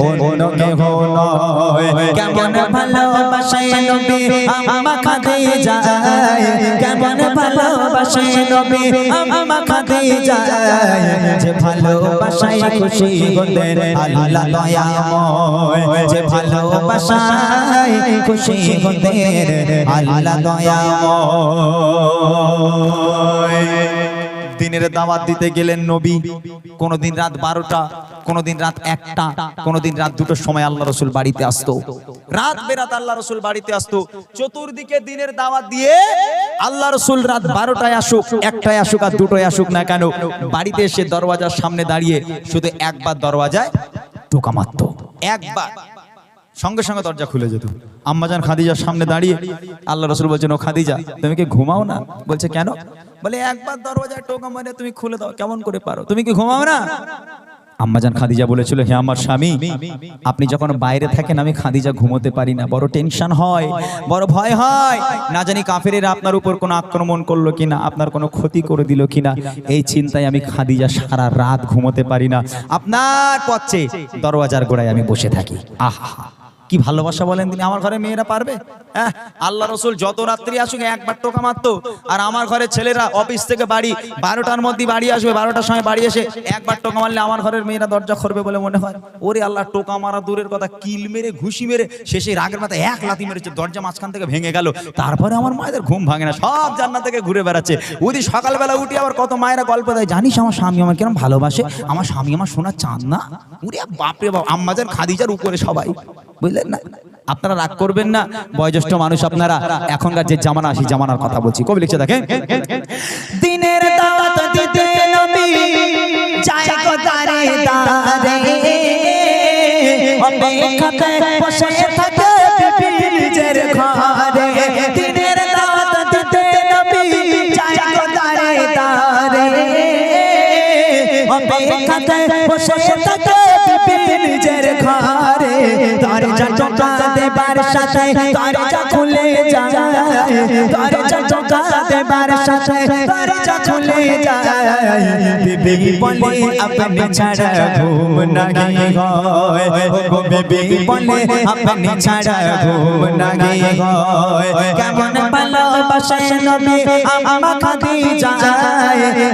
অন্য কেহ নয়। কেমন ভালোবাসে নবী আম্মা খাদিজা, কেমন ভালোবাসে নবী আম্মা খাদিজা, যে ভালোবাসায় খুশি হতেন আল্লাহ দয়াময়, যে ভালোবাসায় খুশি হতেন আল্লাহ দয়াময়। দিনের দাওয়াত দিতে গেলেন নবী, কোনদিন রাত 12টা, কোনদিন রাত 1টা, কোনদিন রাত 2টোর সময় আল্লাহ রাসূল বাড়িতে আসতো। রাত বেরাত আল্লাহ রাসূল বাড়িতে আসতো। চতুর্দিকে দিনের দাওয়াত দিয়ে আল্লাহ রাসূল রাত 12টায় আসুক, 1টায় আসুক আর 2টোয় আসুক না কেন, বাড়িতে এসে দরওয়াজার সামনে দাঁড়িয়ে শুধু একবার দরওয়াজায় টোকা মারতো। একবার, সঙ্গে সঙ্গে দরজা খুলে যেত। আম্মাজান খাদিজার সামনে দাঁড়িয়ে আল্লাহ রাসূল বলছেন, ও খাদিজা তুমি কি ঘুমাও না? বলছে কেন? বলে একবার দরওয়াজায় টোকা মারে তুমি খুলে দাও, কেমন করে পারো? তুমি কি ঘুমাও না? আম্মাজান খাদিজা বলেছিল, হে আমার স্বামী, আপনি যখন বাইরে থাকেন আমি খাদিজা ঘুমোতে পারি না, বড় টেনশন হয়, বড় ভয় হয়, না জানি কাফেরেরা আপনার উপর কোনো আক্রমণ করলো কিনা, আপনার কোনো ক্ষতি করে দিল কিনা, এই চিন্তায় আমি খাদিজা সারা রাত ঘুমোতে পারি না, আপনার পথে দরওয়াজার গোড়ায় আমি বসে থাকি। আহা কি ভালোবাসা বলেন তিনি। আমার ঘরে মেয়েরা পারবে? হ্যাঁ, আল্লাহ রাসূল যত রাত্রি আসুক একবার টোকা মারতো, আর আমার ঘরে ছেলেরা অফিস থেকে বাড়ি 12টার মধ্যে বাড়ি আসবে, 12টার সময় বাড়ি এসে একবার টোকা মারলে আমার ঘরের মেয়েরা দরজা খুলবে বলে মনে হয়? ওরে আল্লাহ, টোকা মারা দূরের কথা, কিল মেরে ঘুষি মেরে শেষে রাগের মাথায় এক লাথি মেরেছে, দরজা মাঝখান থেকে ভেঙে গেল, তারপরে আমার মায়েদের ঘুম ভাঙে না, সব জান্নাত থেকে ঘুরে বেড়াচ্ছে। ওই সকালবেলা উঠে আবার কত মায়েরা গল্প দেয়, জানিস আমার স্বামী আমার কিরম ভালোবাসে, আমার স্বামী আমার সোনার চাঁদ না। ওরে বাপরে বাপ, আম্মাজান খাদিজার উপরে সবাই, বুঝলেন না? আপনারা রাগ করবেন না, বয়োজ্যেষ্ঠ মানুষ আপনারা, এখনকার যে জামানা সেই জামানার কথা বলছি। কবি লিখছে দেখেন, দিনের দাওয়াত দিতে নবী যায় কোথারে দারে, অপেক্ষাতে বসে থাকে বিবি নিজের ঘরে। দিনের দাওয়াত দিতে নবী যায় কোথারে দারে, অপেক্ষাতে বসে থাকে বিবি নিজের ঘরে। দরজা টোকা দেবার সাথে দরজা খুলে যায়, দরজা টোকা দেবার সাথে দরজা খুলে যায়। বিবি বলে আপনি ছাড়া ঘুম নাই হয়, ও বিবি বলে আপনি ছাড়া ঘুম নাই হয়। কেমন ভালোবাসে নবী আম্মা খাদিজা,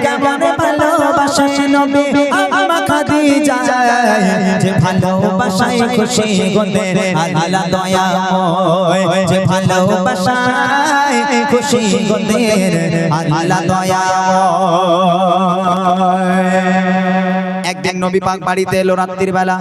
কেমন ভালোবাসে নবী আম্মা খাদিজা, যে ভালোবাসায় খুশি হতেন আল্লাহ দয়াময়, যে ভালোবাসায় খুশি হতেন আল্লাহ দয়াময়। একদিন নবী পাক বাড়িতে এলো রাত্রির বেলা,